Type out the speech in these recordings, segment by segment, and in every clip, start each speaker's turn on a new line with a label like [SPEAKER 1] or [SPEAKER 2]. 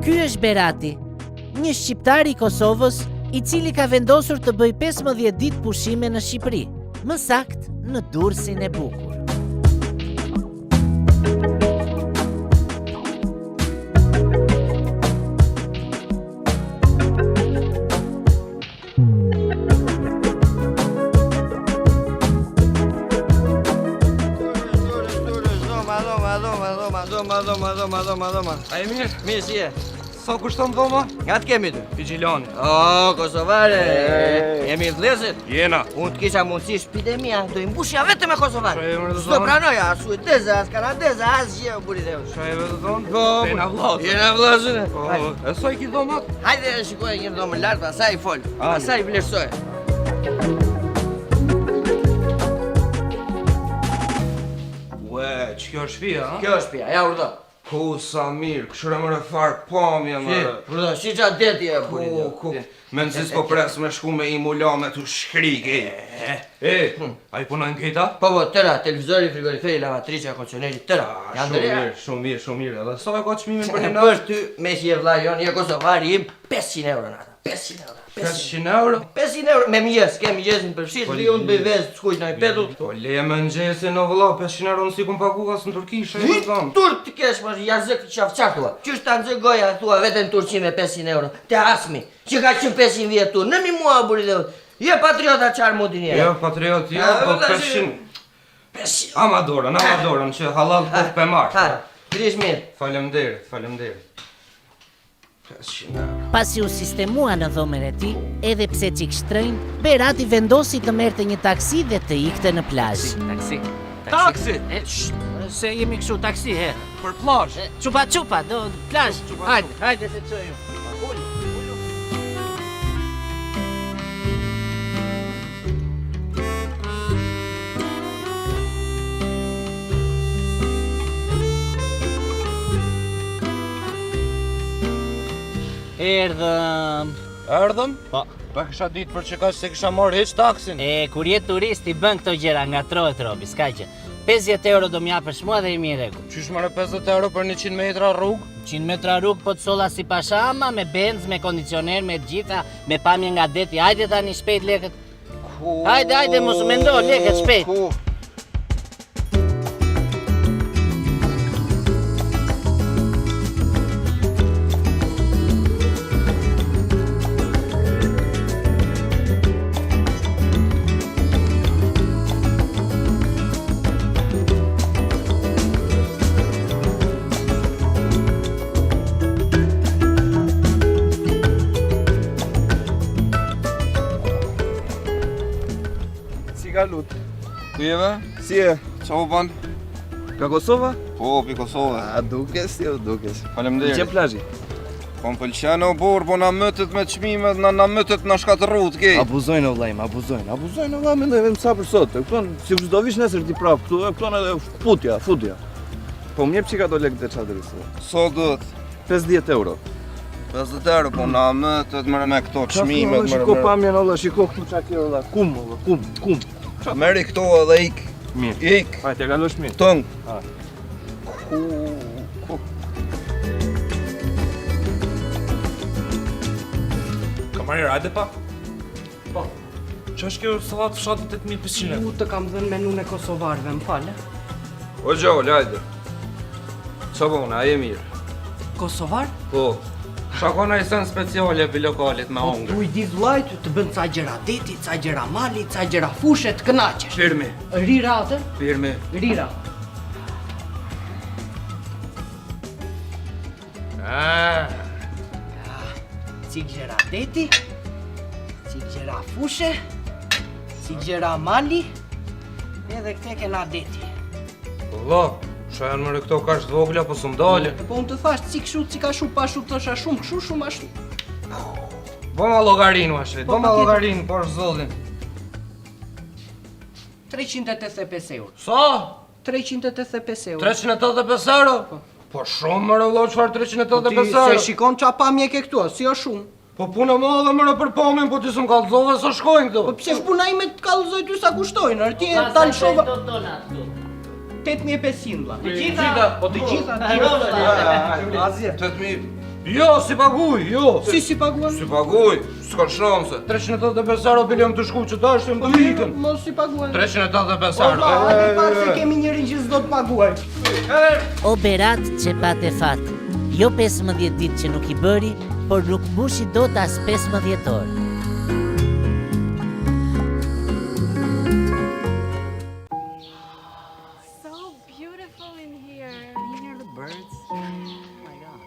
[SPEAKER 1] Ky është Berati, një shqiptar i Kosovës i cili ka vendosur të bëj 15 ditë pushime në Shqipëri, më sakt në Durrësin e Bukur.
[SPEAKER 2] Dhoma. A e mirë?
[SPEAKER 3] Mirë si e?
[SPEAKER 2] Sa kushton dhoma?
[SPEAKER 3] Nga të kemi ty?
[SPEAKER 2] Vigjilani.
[SPEAKER 3] Kosovare! Jemi vëllezër?
[SPEAKER 2] Jena.
[SPEAKER 3] Unë të kisha mundësi shtëpidemia, do i mbushja vetëm me kosovarë.
[SPEAKER 2] Shajeve të
[SPEAKER 3] S'do
[SPEAKER 2] thonë?
[SPEAKER 3] pranoja, as suedeze, as kanadeze, as gjë burit e unë.
[SPEAKER 2] Shajeve të thonë?
[SPEAKER 3] Po,
[SPEAKER 2] Jena vllazë.
[SPEAKER 3] Jena vllazëre.
[SPEAKER 2] Po, e sa i ki dhomat?
[SPEAKER 3] Hajde shikoj një dhomë lart, pastaj fol. Pastaj vlerësoj.
[SPEAKER 2] Ue, që kjo është shtëpia, ha?
[SPEAKER 3] Kjo është shtëpia, ja urdo.
[SPEAKER 2] Ku sa mirë, këshire më farë pamje më.
[SPEAKER 3] Urdo, si qa deti e burit e
[SPEAKER 2] Ku,
[SPEAKER 3] unë.
[SPEAKER 2] me nëzis po pres me shku me i mula me të shkrik, a i punojnë këta?
[SPEAKER 3] Po, tëra, televizori, frigoriferi, lavatrice, kondicioneri, tëra. Janë dërja.
[SPEAKER 2] Shumë mirë, edhe sa e ka çmimin për një
[SPEAKER 3] Për
[SPEAKER 2] natë?
[SPEAKER 3] ty, me që je vlla jonë, je kosovari im, 500 euro në ata. 500 euro.
[SPEAKER 2] 500 euro?
[SPEAKER 3] 500 euro me mëngjes, ke mëngjesin për fshit, vi unë bëj vezë të skujt në i petull.
[SPEAKER 2] Po le me nxesin në vëlla, 500 euro nësi kum pagu as në Turki, shë
[SPEAKER 3] Tur të kesh më jazëk të qafqar tua. Qysh ta nxë goja tua vetën Turqi me 500 euro. Te asmi, që ka qenë 500 vjet tu, në mi mua burit e unë. Je patriota qarë mundin je.
[SPEAKER 2] Jo, patriot, jo, po 500...
[SPEAKER 3] 500.
[SPEAKER 2] Amadorën, që halal kof pe marë.
[SPEAKER 3] Ha, krish mirë.
[SPEAKER 2] Falemderit. 500 euro.
[SPEAKER 1] Pasi u sistemua në dhomën e tij, edhe pse çik shtrenjtë, Berati vendosi të merrte një taksi dhe të ikte në plazh.
[SPEAKER 4] Taksi!
[SPEAKER 1] Se jemi kështu taksi, he.
[SPEAKER 4] Për plazh.
[SPEAKER 1] Çupa, do plazh. Hajde se çojmë.
[SPEAKER 4] Erdhëm?
[SPEAKER 1] Po.
[SPEAKER 4] Pa kisha ditë për që ka se kisha marrë hiç taksin.
[SPEAKER 1] Kur je turist i bën këto gjëra, ngatrohet robi, s'ka gjë. 50 euro do m'japësh mua dhe jemi rregull.
[SPEAKER 4] Qysh marrë 50 euro për 100 metra rrugë?
[SPEAKER 1] 100 metra rrugë po të solla si pashama, me benz, me kondicioner, me gjitha, me pamje nga deti. Hajde tani shpejt lekët. Hajde, mos u mendo, lekët shpejt.
[SPEAKER 5] Galut.
[SPEAKER 2] Ku jeve?
[SPEAKER 5] Si e?
[SPEAKER 2] Qa u ban?
[SPEAKER 5] Ka Kosova?
[SPEAKER 2] Po, pi Kosovë.
[SPEAKER 5] A dukes, jo dukes.
[SPEAKER 2] Falemderit.
[SPEAKER 5] Që plazhi?
[SPEAKER 2] Po më pëlqen o borë, po na mëtët me çmimet, na mëtët na shkatërrut, kej.
[SPEAKER 5] Abuzojnë o vlajmë, abuzojnë o vlajmë, mendoj vetëm sa për sot. E këton, si çdo vish nesër ti prap këtu, e këton edhe futja. Po më jep çika do lekë të çadëris.
[SPEAKER 2] So duhet?
[SPEAKER 5] 50 euro.
[SPEAKER 2] 50 euro, po na mëtët me këto çmimet,
[SPEAKER 5] Shiko pamjen olla, shiko këtu çka ke olla. Kum.
[SPEAKER 2] Meri këto edhe ik.
[SPEAKER 5] Mirë.
[SPEAKER 2] Ik.
[SPEAKER 5] Hajde, kalosh mirë.
[SPEAKER 2] Tëng.
[SPEAKER 5] Ha.
[SPEAKER 4] Kamarer, hajde pa.
[SPEAKER 6] Po.
[SPEAKER 4] Që është kjo sallatë fshatit 8500 euro?
[SPEAKER 6] Të kam dhënë menun e kosovarëve, më falë.
[SPEAKER 2] O gjallë, hajde. Qa bona, a je mirë?
[SPEAKER 6] Kosovar?
[SPEAKER 2] Po. Shakona i sen speciale për lokalit me hongër.
[SPEAKER 6] Tu i di vllajt të bën ca gjëra deti, ca gjëra mali, ca gjëra fushe të kënaqesh.
[SPEAKER 2] Firmi.
[SPEAKER 6] Rira atë?
[SPEAKER 2] Firmi.
[SPEAKER 6] Rira. Cik gjëra deti, cik gjëra fushe, cik gjëra mali, edhe këte kena deti.
[SPEAKER 2] Valla, qa janë mëre këto kashtë vogla, po së mdale.
[SPEAKER 6] Po unë të thash cik shu, cik ashu, pashu, thosha shumë, këshu, shumë ashtu.
[SPEAKER 2] Bo ma logarin, vashit, bo ma logarin, por zollin.
[SPEAKER 6] 385 euro.
[SPEAKER 2] Sa?
[SPEAKER 6] 385 euro.
[SPEAKER 2] 385 euro? Po shumë mëre vlo qëfar 385
[SPEAKER 6] Se
[SPEAKER 2] euro?
[SPEAKER 6] shikon qa pamje ke këtu, si o shumë.
[SPEAKER 2] Po puna ma dhe mëre për pamin, po ti së më kalzove së shkojnë këto.
[SPEAKER 6] Po pse shpuna ime të kallëzoj ty sa kushtojnë, arti e talë shova... 8500 vlla.
[SPEAKER 1] Të gjitha?
[SPEAKER 6] Po të gjitha.
[SPEAKER 2] Azje. 8.000.
[SPEAKER 4] Jo, si paguj, jo.
[SPEAKER 6] Si paguan?
[SPEAKER 2] Si paguj, s'ka shanse.
[SPEAKER 4] 385 euro bilet të shku që dashëm të ikën.
[SPEAKER 6] Mos si paguan.
[SPEAKER 4] 385 euro.
[SPEAKER 6] Hajde pak se kemi njërin që s'do të paguaj.
[SPEAKER 1] O berat që pate fat. Jo 15 ditë që nuk I bëri, por nuk mbushi dot as 15 orë.
[SPEAKER 7] So beautiful in here. Can you hear the birds? Oh my god,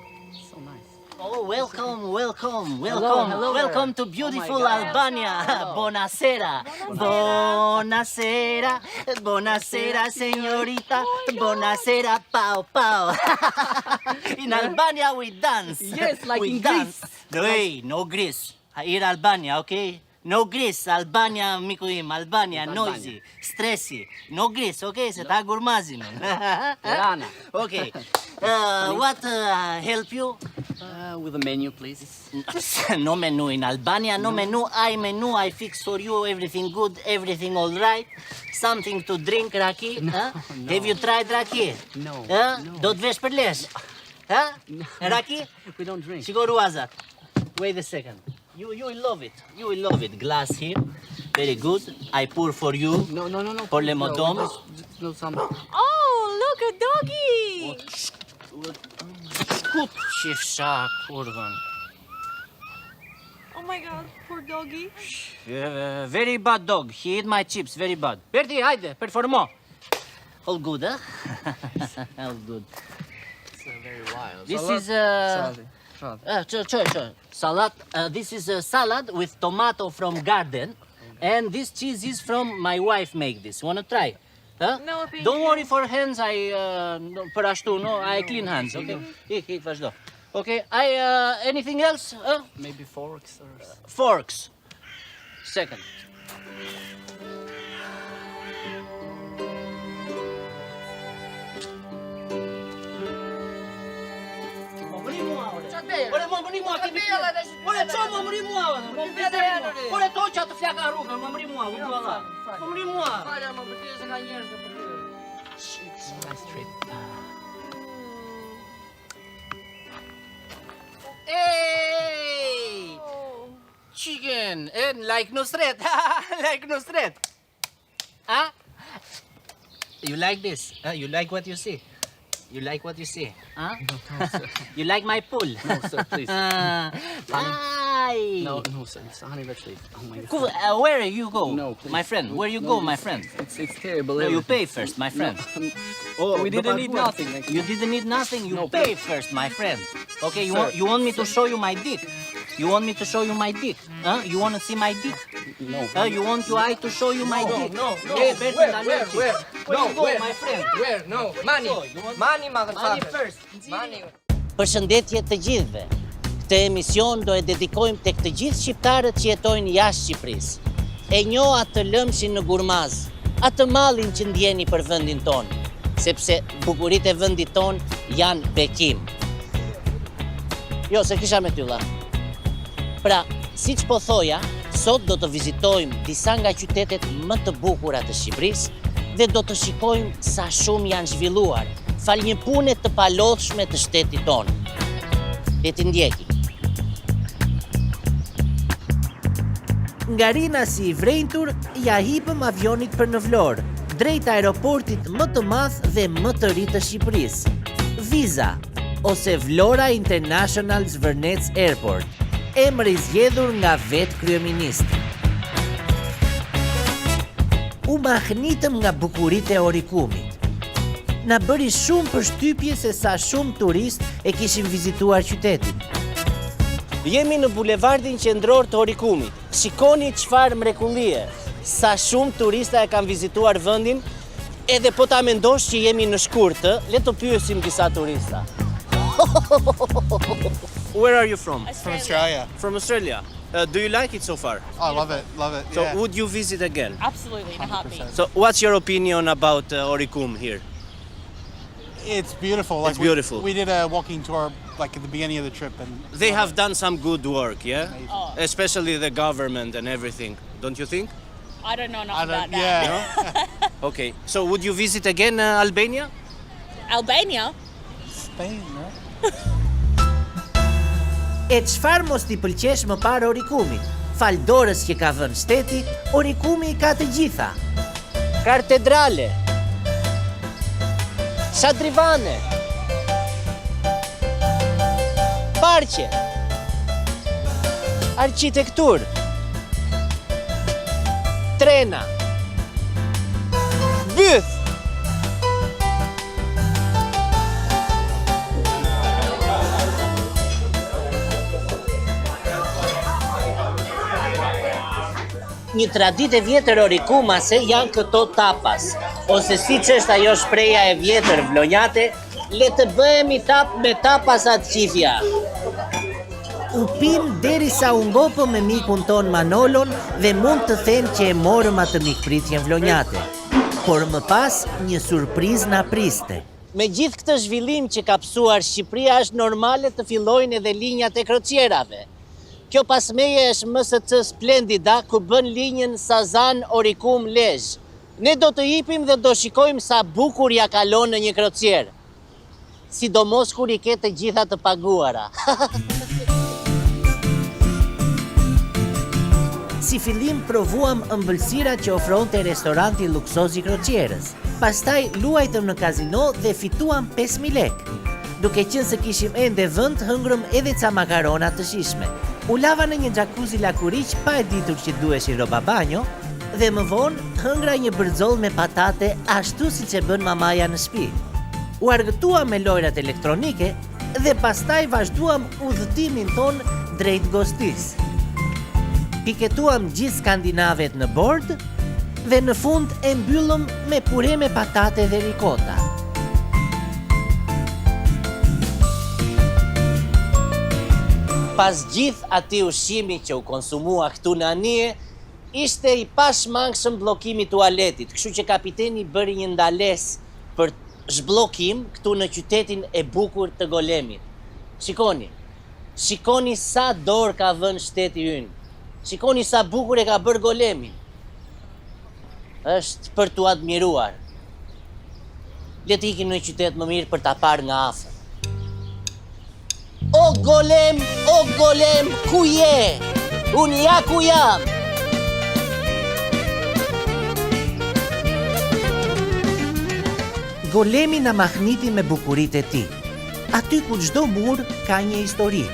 [SPEAKER 7] so nice.
[SPEAKER 1] Oh, welcome, welcome, welcome,
[SPEAKER 7] hello
[SPEAKER 1] welcome
[SPEAKER 7] there.
[SPEAKER 1] to beautiful
[SPEAKER 7] Oh my God.
[SPEAKER 1] Albania. Buonasera, buonasera, buonasera, señorita, buonasera, pao, pao. In Albania we dance.
[SPEAKER 6] Yes, like
[SPEAKER 1] we
[SPEAKER 6] in
[SPEAKER 1] dance. Hey, no Greece. Here Albania, okay? No Greece, Albania, miku im, Albania, noisy, stressy. No Greece, okay? Se ta gurmazim.
[SPEAKER 7] Tirana.
[SPEAKER 1] Okay. What help you?
[SPEAKER 7] With a menu, please.
[SPEAKER 1] No menu in Albania, no menu. I fix for you everything good, everything all right. Something to drink, raki. Huh?
[SPEAKER 7] no.
[SPEAKER 1] Have you tried raki?
[SPEAKER 7] No,
[SPEAKER 1] Huh?
[SPEAKER 7] no.
[SPEAKER 1] Do të vesh për lesh? Huh? Raki?
[SPEAKER 7] We don't drink.
[SPEAKER 1] Shiko Ruazat. Wait a second. You will love it. You will love it. Glass here. Very good. I pour for you.
[SPEAKER 7] No.
[SPEAKER 1] Por le modom.
[SPEAKER 7] No, some.
[SPEAKER 8] Oh, look, a doggy!
[SPEAKER 1] Shkut qifsha, kurvan.
[SPEAKER 8] Oh my god, poor doggy.
[SPEAKER 1] Very bad dog. He ate my chips. Very bad. Berti, hajde, performo. All good, huh? All good.
[SPEAKER 7] It's very wild.
[SPEAKER 1] This is
[SPEAKER 7] Salad.
[SPEAKER 1] salad. This is a salad with tomato from garden, and this cheese is from my wife. Make this. Wanna try? Huh?
[SPEAKER 8] No, thank
[SPEAKER 1] Don't
[SPEAKER 8] you.
[SPEAKER 1] worry for hands. Për ashtu, no, I clean hands. Okay. Ik, vazhdo. Okay. Anything else?
[SPEAKER 7] Maybe forks or.
[SPEAKER 1] Forks. Second. Ore toqa të flaka rrugën, më mëri mua, më mëri mua.
[SPEAKER 3] Falja më për ty se ka njerëz të përtyre.
[SPEAKER 7] Nice trip.
[SPEAKER 1] Hey!
[SPEAKER 8] Oh.
[SPEAKER 1] Chicken, and like Nusret, like Nusret. Huh? You like this? You like what you see? You like what you see? Huh? You like my pool?
[SPEAKER 7] No, sir, please.
[SPEAKER 1] Hi.
[SPEAKER 7] No, sir. It's a honey red leaf. Oh my god.
[SPEAKER 1] Cool. Where you go?
[SPEAKER 7] No, please.
[SPEAKER 1] My friend. Where you
[SPEAKER 7] No,
[SPEAKER 1] go, my friend?
[SPEAKER 7] It's terrible.
[SPEAKER 1] No, you
[SPEAKER 7] everything.
[SPEAKER 1] pay first, my friend.
[SPEAKER 7] Oh, we didn't need nothing. Like,
[SPEAKER 1] You didn't need nothing. You
[SPEAKER 7] No,
[SPEAKER 1] pay first, my friend. Okay,
[SPEAKER 7] Sir.
[SPEAKER 1] you want me to show you my dick? You want me to show you my dick? Huh? You want to see my dick?
[SPEAKER 7] no.
[SPEAKER 1] You want your eye to show you my dick?
[SPEAKER 3] No.
[SPEAKER 1] Hey, Bertrand,
[SPEAKER 3] Where?
[SPEAKER 1] allergic.
[SPEAKER 3] Where?
[SPEAKER 1] Where
[SPEAKER 3] No,
[SPEAKER 1] you go,
[SPEAKER 3] where?
[SPEAKER 1] my friend?
[SPEAKER 3] Where? No. Money.
[SPEAKER 1] So, you want-
[SPEAKER 3] Money,
[SPEAKER 1] Money
[SPEAKER 3] motherfucker.
[SPEAKER 1] first.
[SPEAKER 3] Money.
[SPEAKER 1] Përshëndetje të gjithëve. Këtë emision do e dedikojmë tek të gjithë shqiptarët që jetojnë jashtë Shqipërisë. E njoh atë lëmshin në gurmaz, atë mallin që ndjeni për vendin tonë, sepse bukuritë e vendit tonë janë bekim. Jo, se kisha me tylla. Pra, siç po thoja, sot do të vizitojmë disa nga qytetet më të bukura të Shqipërisë dhe do të shikojmë sa shumë janë zhvilluar fal një pune të palodhshme të shtetit tonë. Le t'i ndjekim. Nga Rinasi I vrenjtur, ja hipëm avionit për në Vlorë, drejt aeroportit më të madh dhe më të ri të Shqipërisë. Viza, ose Vlora International Zvërnec Airport, emri I zgjedhur nga vetë kryeministri. U mahnitëm nga bukuritë e Orikumit. Na bëri shumë përshtypje se sa shumë turist e kishin vizituar qytetin. Jemi në bulevardin qendror të Orikumit. Shikoni çfarë mrekullie. Sa shumë turista e kanë vizituar vendin, edhe po ta mendosh që jemi në shkurtë, le të pyesim disa turista. Where are you from?
[SPEAKER 9] From Australia.
[SPEAKER 1] From Australia. Do you like it so far?
[SPEAKER 9] I love it, love it.
[SPEAKER 1] So
[SPEAKER 9] yeah.
[SPEAKER 1] would you visit again?
[SPEAKER 8] Absolutely, in a heartbeat.
[SPEAKER 1] So what's your opinion about Orikum here?
[SPEAKER 9] It's beautiful. Like
[SPEAKER 1] It's beautiful.
[SPEAKER 9] We did a walking tour like at the beginning of the trip, and
[SPEAKER 1] They have done some good work, yeah?
[SPEAKER 8] Oh.
[SPEAKER 1] Especially the government and everything, don't you think?
[SPEAKER 8] I don't know enough
[SPEAKER 9] I
[SPEAKER 8] about
[SPEAKER 9] don't.
[SPEAKER 8] that.
[SPEAKER 9] Yeah.
[SPEAKER 1] Okay, so would you visit again Albania?
[SPEAKER 8] Albania?
[SPEAKER 9] Spain, right?
[SPEAKER 1] E çfarë mos t'i pëlqesh më parë Orikumit? Fal dorës që ka vënë shteti, Orikumi ka të gjitha. Katedrale, Shadrivane, parqe, arkitektur, trena, byth. Një traditë e vjetër orikumase janë këto tapas, ose siç është ajo shpreha e vjetër vlonjate, le të bëhemi tap me tapas atë qifja. U pim derisa u ngopëm me mikun ton Manolon dhe mund të them që e morëm atë mikpritjen vlonjate. Por më pas një surprizë na priste. Me gjithë këtë zhvillim që ka psuar Shqipëria, është normale të fillojnë edhe linjat e krocierave. Kjo pasmeje është MSC Splendida, ku bën linjën Sazan Orikum Lezhë. Ne do të hipim dhe do shikojmë sa bukur ja kalon në një krocier. Sidomos kur i ke të gjitha të paguara. Si fillim provuam ëmbëlsira që ofronte restoranti luksozi krocierës. Pastaj luajtëm në kazino dhe fituam 5.000 lekë. Duke qenë se kishim ende vend, hëngrëm edhe ca makarona të shishme. U lava në një jacuzzi lakuriq pa e ditur që duheshi roba banjo dhe më vonë hëngra një bërzoll me patate ashtu siç e bën mamaja në shtëpi. U argëtuam me lojrat elektronike dhe pastaj vazhduam udhëtimin ton drejt Gostis. Piketuam gjithë skandinavet në bord dhe në fund e mbyllëm me pure me patate dhe rikota. Pas gjithë ati ushqimi që u konsumua këtu në anije, ishte i pashmangshëm bllokimi tualetit, kështu që kapiteni bëri një ndalesë për zhbllokim këtu në qytetin e bukur të Golemit. Shikoni sa dorë ka vënë shteti ynë. Shikoni sa bukur e ka bërë Golemin. Është për t'u admiruar. Le të ikim në një qytet më mirë për ta parë nga afër. O Golem, ku je? Unë ja ku jam. Golemi na mahniti me bukuritë e tij. Aty ku çdo mur ka një histori.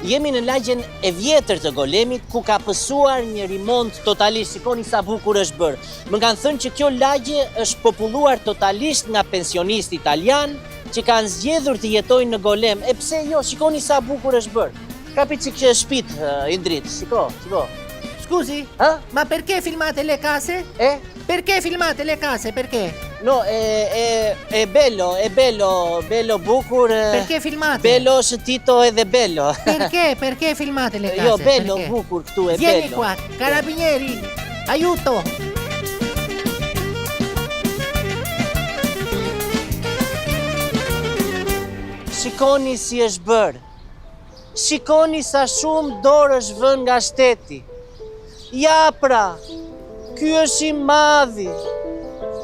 [SPEAKER 1] Jemi në lagjen e vjetër të Golemit, ku ka pësuar një rimont totalisht. Shikoni sa bukur është bërë. Më kanë thënë që kjo lagje është populluar totalisht nga pensionist italian që kanë zgjedhur të jetojnë në Golem. E pse jo, shikoni sa bukur është bërë. Kapi që kështë shpit, Indrit, shiko. Scusi, ma perché filmate le case? Perché filmate le case, perché? No, è bello, bukur. Perché filmate? Bello shëtito edhe bello. Perché filmate le case? Jo, bello, bukur këtu, è bello. Vieni qua, carabinieri, aiuto! Shikoni si është bërë. Shikoni sa shumë dorë është vënë nga shteti. Ja pra, ky është i madhi,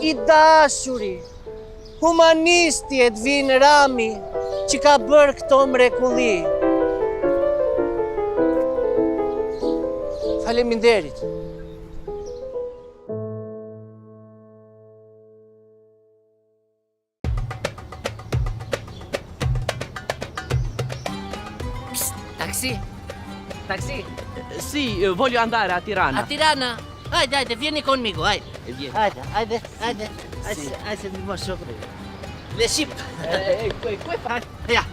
[SPEAKER 1] i dashuri, humanisti Edvin Rami, që ka bërë këto mrekulli. Faleminderit. Taxi?
[SPEAKER 3] Sì, voglio andare a Tirana.
[SPEAKER 1] A Tirana? Hajde, vieni conmigo, hajde. Hajde, se mi mostro. Le ship.
[SPEAKER 3] Come fa?
[SPEAKER 1] Ja.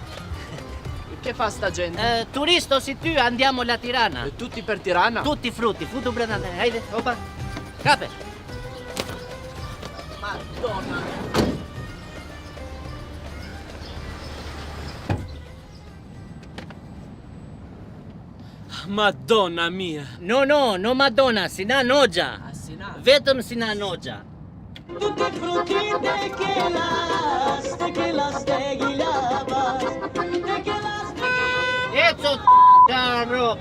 [SPEAKER 3] Che fa sta gente?
[SPEAKER 1] Turisto si tu, andiamo alla Tirana.
[SPEAKER 3] Tutti per Tirana?
[SPEAKER 1] Tutti frutti, frutto brandante. Hajde, opa. Cape.
[SPEAKER 3] Madonna. Madonna mia.
[SPEAKER 1] No Madonna, Sinan Hoxha. Vetëm Sinan Hoxha.
[SPEAKER 10] Tutti frutti te que las tequilabas.
[SPEAKER 1] Eco carro,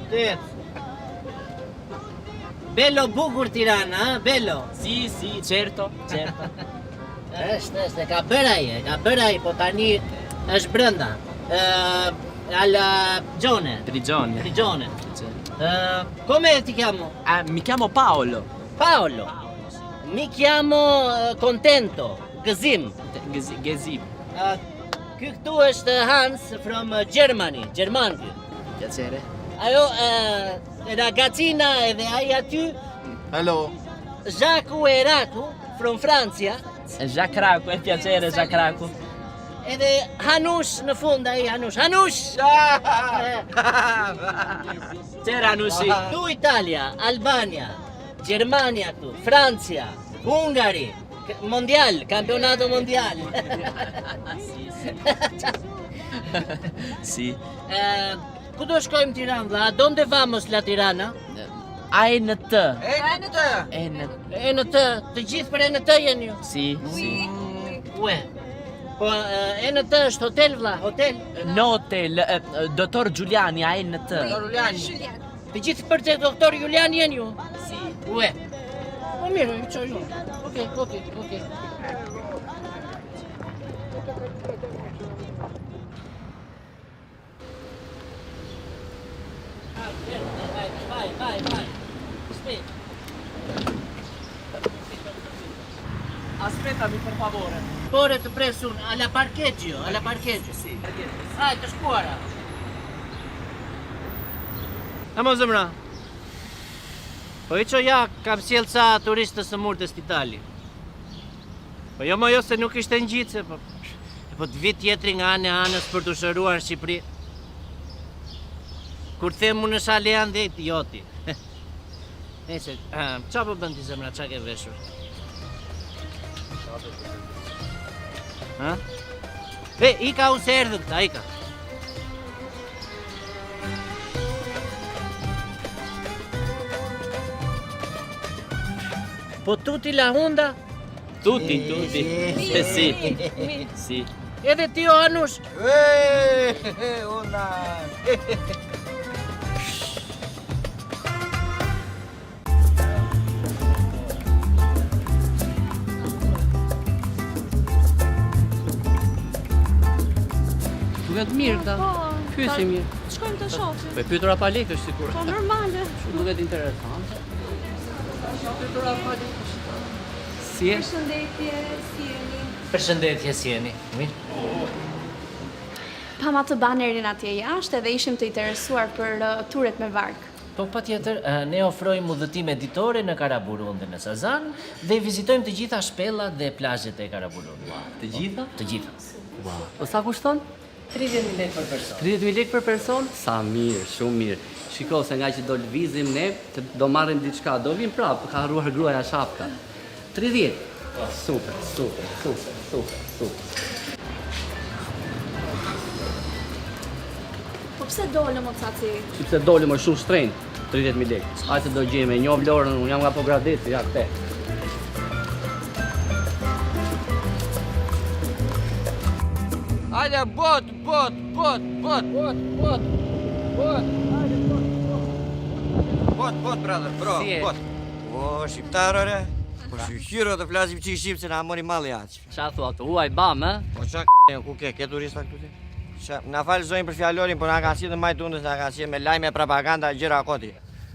[SPEAKER 1] Bello bukur Tirana, bello.
[SPEAKER 3] Sì, certo.
[SPEAKER 1] Është, ka bërë ai, po tani është brenda. Alla Gione.
[SPEAKER 10] Prigione.
[SPEAKER 1] Prigione. Come ti chiamo?
[SPEAKER 10] Mi chiamo Paolo.
[SPEAKER 1] Paolo. Mi chiamo Contento. Gëzim.
[SPEAKER 10] Gezim.
[SPEAKER 1] Ky këtu është Hans from Germany. Gjerman ky.
[SPEAKER 10] Piacere.
[SPEAKER 1] Ajo ragazzina edhe ai aty
[SPEAKER 9] Hello.
[SPEAKER 1] Jacques Eratu from Francia.
[SPEAKER 10] Jacraco, è piacere Jacraco.
[SPEAKER 1] Edhe Hanush në fund ai Hanush. Hanush!
[SPEAKER 10] C'era Nusi.
[SPEAKER 1] Tu Italia, Albania, Germania tu, Francia, Ungari, Mondial, campionato mondiale.
[SPEAKER 10] Sì.
[SPEAKER 1] Ku do shkojmë Tiranë vlla? Donde vamos la Tirana?
[SPEAKER 10] ANT.
[SPEAKER 1] NT, të gjithë për NT jeni ju?
[SPEAKER 10] Sì, sì.
[SPEAKER 1] Ue. Po NT është hotel vlla, hotel.
[SPEAKER 10] No hotel, dottor Giuliani ANT.
[SPEAKER 1] Të gjithë për te doktor Julian jeni ju? Si. Ue. Po mirë, i çoj unë. Okej. Vai. Aspetta.
[SPEAKER 10] Aspettami per favore.
[SPEAKER 1] Pore të presun, alla parcheggio.
[SPEAKER 10] Sì.
[SPEAKER 1] Ai, të shkuara. Amo zemra. Po i që ja, kam sjellë ca turistës së murë të spitali. Po jo më jo se nuk ishte ngjitse, po të vit tjetri nga anës për të shëruar Shqipëri. Kur them unë është alean dhe joti. Nese, qa po bën ti zemra, qa ke veshur? Ha? Ika unë se erdhë këta, ika. Po tuti la hunda?
[SPEAKER 10] Tutti. Sì.
[SPEAKER 1] Edhe ti o Anush?
[SPEAKER 3] Una.
[SPEAKER 10] Duket mirë këta. Pyesi mirë.
[SPEAKER 8] Shkojmë të shohim.
[SPEAKER 10] Po pyetura pa lekë është sikur.
[SPEAKER 8] Po normale.
[SPEAKER 10] Duket interesante. Pyetura pa lekë. Si e?
[SPEAKER 1] Përshëndetje, si jeni? Mirë.
[SPEAKER 8] Pama të banerin atje jashtë edhe ishim të interesuar për turet me vark.
[SPEAKER 1] Po patjetër, ne ofrojmë udhëtim editore në Karaburun dhe në Sazan dhe vizitojmë të gjitha shpellat dhe plazhet e Karaburun.
[SPEAKER 10] Të gjitha?
[SPEAKER 1] Të gjitha.
[SPEAKER 10] Wow. Po sa kushton?
[SPEAKER 1] 30.000 lekë për person.
[SPEAKER 10] 30.000 lekë për person? Sa mirë, shumë mirë. Shiko, se nga që do lëvizim ne, do marrim diçka, do vim prapë, ka harruar gruaja shapka. 30. Super.
[SPEAKER 8] Po pse dolëm o caci?
[SPEAKER 10] Sepse doli më shumë shtrenjtë, 30.000 lekë. Hajde do gjejmë, e njoh Lorën, unë jam nga Pogradeci, ja këte.
[SPEAKER 3] Hajde, bot. Bot, brother, bro,
[SPEAKER 10] Si e?
[SPEAKER 3] bot. O, shqiptarore. Po shqyro të flasim qik shqip se na mori malli aqë.
[SPEAKER 10] Qa thua të huaj bam, e?
[SPEAKER 3] Po qa ku ke turista këtu ti? Na falë zonjë për fjallorin, po na ka si të majtë undës, na ka si me lajme propaganda gjëra koti.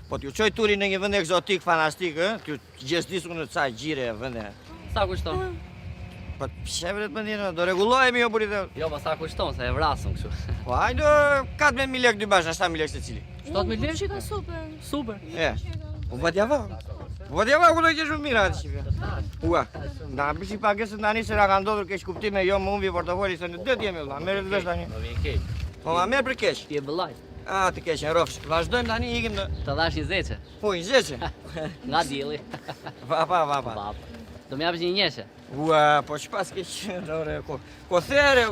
[SPEAKER 3] Po t'ju qoj turin në një vend egzotik, fanastik, t'ju gjestisë në të saj gjire e vende.
[SPEAKER 10] Sa kushton?
[SPEAKER 3] Po shevret më njënë, do regullohemi jo buri dhe.
[SPEAKER 10] Jo, pa sa kushton, se e vrasëm kështu.
[SPEAKER 3] Po hajdo 4.000 lekë dy bashkë, 7.000 lekë se cili.
[SPEAKER 10] 7.000 lekë?
[SPEAKER 8] Shika super.
[SPEAKER 10] Super.
[SPEAKER 3] E, po batjava. Po batjava ku do i kesh më mirë atë shqipja. Ua, na bisi pagesët nani se ra ka ndodhur keq kuptime, jo më umbi portofoli se në det jemi vëlla, merret vesh tani.
[SPEAKER 10] Do vjen keq.
[SPEAKER 3] Po ma merr për keq.
[SPEAKER 10] Ti e vëllaj.
[SPEAKER 3] A, të keq, në rofsh. Vazhdojmë tani, ikim në...
[SPEAKER 10] Të dhash i zeqe.
[SPEAKER 3] Po, i zeqe.
[SPEAKER 10] Nga dielli.
[SPEAKER 3] Va.
[SPEAKER 10] Do më japësh një njëshe.
[SPEAKER 3] Ua, po ç'pas keq, dore, kothere.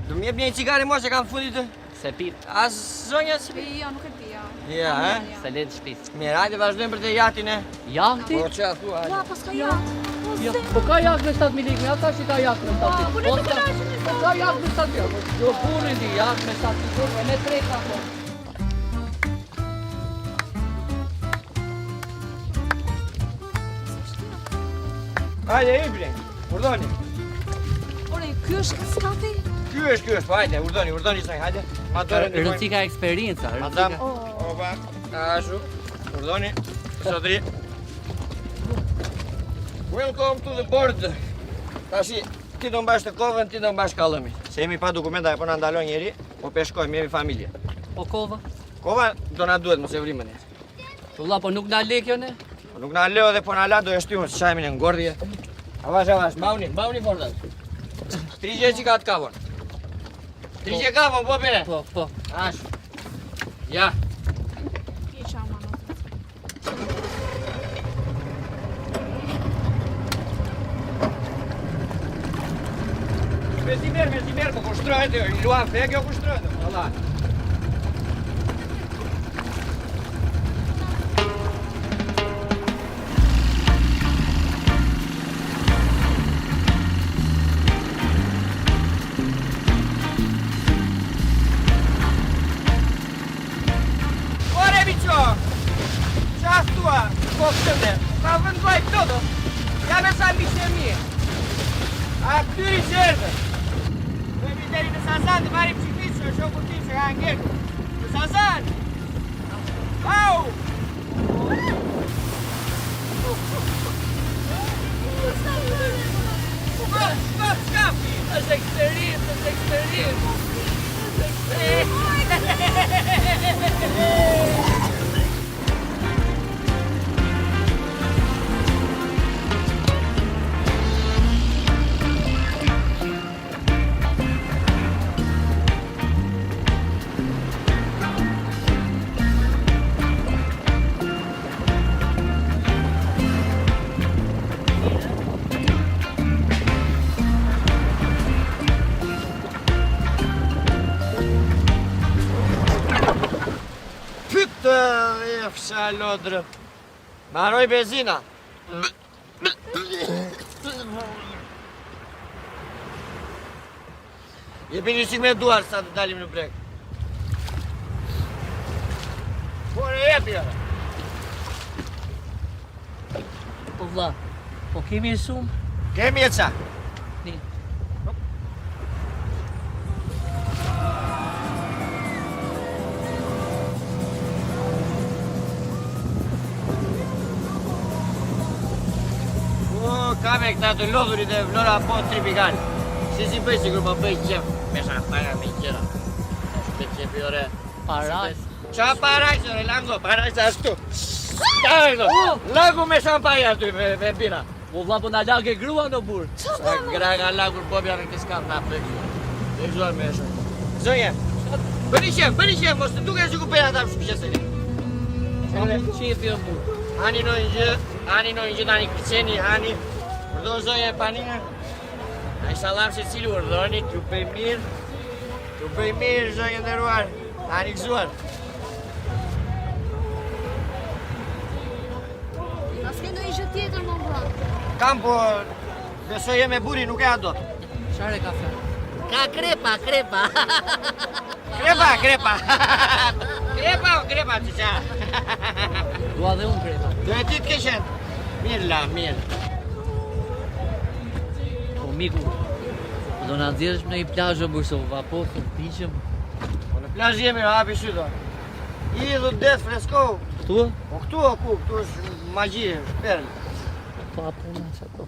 [SPEAKER 3] Do më jep një cigare mua që kam fundit të...
[SPEAKER 10] Se pip.
[SPEAKER 3] As zonja si...
[SPEAKER 8] Jo, nuk e di, jo.
[SPEAKER 3] Ja,
[SPEAKER 10] Se le të shtëpis.
[SPEAKER 3] Mirë, hajde vazhdojmë për të jatin, e.
[SPEAKER 10] Jahti?
[SPEAKER 3] Po, që thua, hajde.
[SPEAKER 8] Ua, pas ka jatë.
[SPEAKER 10] Jo, po ka jahtë me 7.000 lekë, ja tash i ka jahtë me 7.000 lekë.
[SPEAKER 8] Po, ne të kënaqemi
[SPEAKER 10] Po ka jahtë me 7.000 lekë. Jo, punin di jahtë me 7.000 lekë, me 3 ka po.
[SPEAKER 3] Hajde, Ibri, urdhoni.
[SPEAKER 8] Ore, ky është skati?
[SPEAKER 3] Ky është, po hajde, urdhoni zonjë, hajde. Ma dorën.
[SPEAKER 10] Rëndësi ka eksperienca,
[SPEAKER 3] Madam,
[SPEAKER 10] rëndësi
[SPEAKER 3] opa, ashtu, urdhoni, sotri. Welcome to the board. Tashi, ti do mbash të kovën, ti do mbash kallëmin. Se jemi pa dokumenta, po na ndalon njeri, po peshkojmë, jemi familje.
[SPEAKER 10] Po kova?
[SPEAKER 3] Kova do na duhet, mos e vrimën ne.
[SPEAKER 10] Tulla, po nuk na le kjo ne?
[SPEAKER 3] Po nuk na leo dhe po na la do e shtymë se çajmin e ngordhje. Avash, mbani fortat. Trigje që ka të kavon. Trigje kavon, po bine.
[SPEAKER 10] Po.
[SPEAKER 3] Ashtu. Ja.
[SPEAKER 8] Kisha mama.
[SPEAKER 3] Me zimer, po kushtrohet, i luan fe, kjo kushtrohet. Allah. Ore, bicho! Qa stua, koftëmne, ka vëndoj todo. Ja me sa miqe mie. A këtyri qerve. Dojmë i deri në Sazan të marim qikit që është shoku tim që ka ngerku. Në Sazan! Au! Shkapi! është eksperiencë. Fsha lodrë. Maroj benzina. Jepi një qik me duar sa të dalim në breg. Por e jepi ara.
[SPEAKER 10] Po vlla, po kemi shumë?
[SPEAKER 3] Kemi e qa?
[SPEAKER 10] Ni.
[SPEAKER 3] Kame këta të lodhurit e vlora po tripikal. Si bëj sigur po bëj qef. Me shampana me qera. Shpe qefi ore.
[SPEAKER 10] Paraj.
[SPEAKER 3] Qa paraj qore, lango, paraj sa ashtu. Lagu me shampanja aty me bira.
[SPEAKER 10] Po vlla po na lagë grua në burr.
[SPEAKER 3] Sa gra nga lagur bobja në këtë skam na plek. E gjuar me shumë. Zonje, bëni qef, mos të duke që ku pera ta shpisheseni.
[SPEAKER 10] Qefi o burr.
[SPEAKER 3] Ani no një tani këqeni, ani. Urdo zonje e panina. A i salam se cilë urdoni, t'ju bëj mirë, zonje ndëruar. Ani gëzuar.
[SPEAKER 8] Na s'ke ndonjë gjë tjetër më vlla.
[SPEAKER 3] Kam po, besoj e me buri, nuk e ato.
[SPEAKER 10] Çfarë kafe?
[SPEAKER 1] Ka krepa.
[SPEAKER 3] Krepa. Krepa, që qa.
[SPEAKER 10] Dua dhe unë krepa.
[SPEAKER 3] Do e ti t'ke qenë. Mirë.
[SPEAKER 10] Po miku, po do na nxjerrësh në një plazh o Bursova, po të piqem.
[SPEAKER 3] Po në plazh jemi, hapi sytë. Idhu det fresko.
[SPEAKER 10] Këtu?
[SPEAKER 3] Po këtu o ku, këtu është magji, shperl.
[SPEAKER 10] Po apuna çato.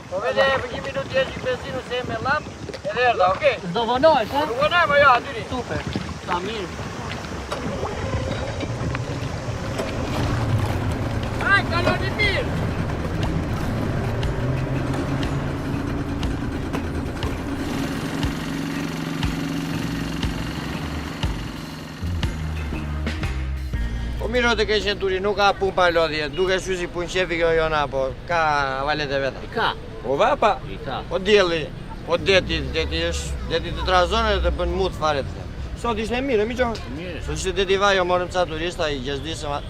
[SPEAKER 10] Pobe dhe për një minutë të jetë benzinu se e me lamp, edhe erda, okej? Do vonoj, ha?
[SPEAKER 3] Do vonoj, më jo, atyri.
[SPEAKER 10] Super. Sa mirë.
[SPEAKER 3] Aj, kaloni mirë! Po miro të ke qenë turi, nuk ka pun pa lodhje, duke shu si pun qefi kjo jona, po ka valet e veta.
[SPEAKER 10] Ka.
[SPEAKER 3] Po vapa,
[SPEAKER 10] I ka.
[SPEAKER 3] po djeli, po deti të trazone dhe bën mut fare të. Sot ishte mirë, mi qohë?
[SPEAKER 10] Mirë.
[SPEAKER 3] Sot ishte deti vajo, morëm ca turista, i gjesdisëm atë.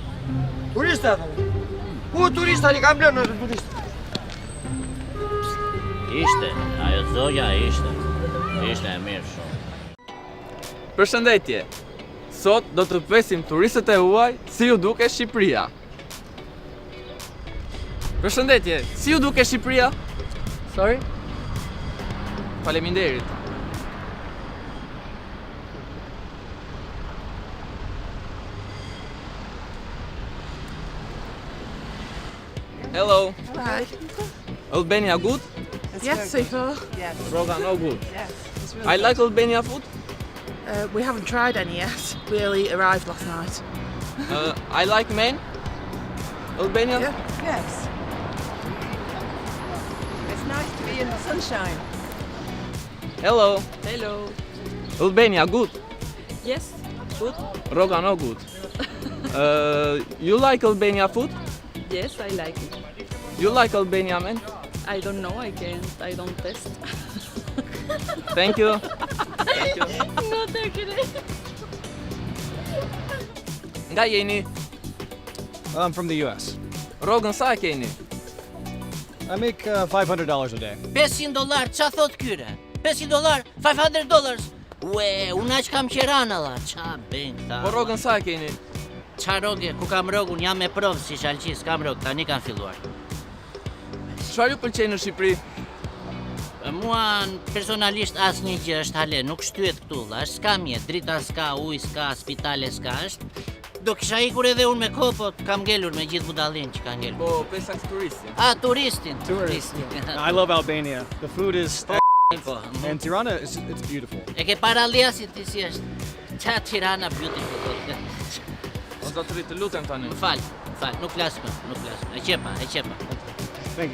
[SPEAKER 3] Turista, thëmë? Ku turista, i kam blënë në turista?
[SPEAKER 1] Ishte, ajo zoja ishte. Ishte e mirë shumë.
[SPEAKER 5] Përshëndetje. Sot do të pyesim turistët e huaj si ju duket Shqipëria. Përshëndetje, si ju duket Shqipëria? Sorry? Faleminderit. Hello.
[SPEAKER 7] Hi.
[SPEAKER 5] Albania good?
[SPEAKER 7] Yes, so far.
[SPEAKER 5] Roga no good. I like Albania food.
[SPEAKER 7] We haven't tried any yet. We only arrived last night.
[SPEAKER 5] I like men. Albania?
[SPEAKER 7] Yes. It's nice to be in the sunshine.
[SPEAKER 5] Hello.
[SPEAKER 7] Hello.
[SPEAKER 5] Albania good.
[SPEAKER 7] Yes. Good.
[SPEAKER 5] Roga no good. You like Albania food?
[SPEAKER 7] Yes, I like it.
[SPEAKER 5] You like Albania men?
[SPEAKER 7] I don't know. I don't test.
[SPEAKER 5] Thank you. Thank you.
[SPEAKER 7] No, thank you.
[SPEAKER 5] Nga jeni?
[SPEAKER 11] I'm from the US.
[SPEAKER 5] Rogën sa e keni?
[SPEAKER 11] I make $500 a day.
[SPEAKER 1] $500, qa thot kyre? $500, $500. Ue, unë aq kam qerana dha, qa ben këta.
[SPEAKER 5] Po rogën sa e keni?
[SPEAKER 1] Qa roge, ku kam rogun, jam me provë si shalqis, kam rog, tani kam filluar.
[SPEAKER 5] Çfarë ju pëlqen në Shqipëri?
[SPEAKER 1] Mua personalisht asnjë gjë është hale, nuk shtyhet këtu, dha, është skamje, drita s'ka, ujë s'ka, spitale s'ka, është. Do kisha ikur edhe unë me kohë, po kam ngelur me gjithë budallin që ka ngelur.
[SPEAKER 5] Po pesa turistin.
[SPEAKER 1] Turistin.
[SPEAKER 11] I love Albania. The food is
[SPEAKER 1] Po.
[SPEAKER 11] and Tirana is it's beautiful.
[SPEAKER 1] E ke parallesit ti si është. Qa Tirana beautiful.
[SPEAKER 5] O zotëri, të lutem tani.
[SPEAKER 1] Fal, nuk flas më, nuk flas më. E qepa.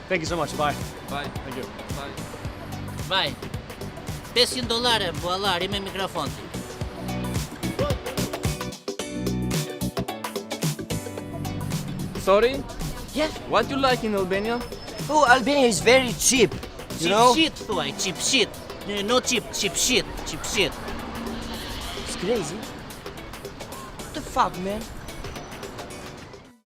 [SPEAKER 11] Thank you so much. Bye.
[SPEAKER 5] Bye.
[SPEAKER 11] Thank you.
[SPEAKER 5] Bye.
[SPEAKER 1] Vaj. $500, bualla, ri me mikrofon ti.
[SPEAKER 5] Sorry?
[SPEAKER 6] Yes.
[SPEAKER 5] What you like in Albania?
[SPEAKER 6] Oh, Albania is very cheap. You know?
[SPEAKER 1] Cheap shit, thuaj, cheap shit. No cheap, cheap shit, cheap shit.
[SPEAKER 6] It's crazy. What the fuck, man?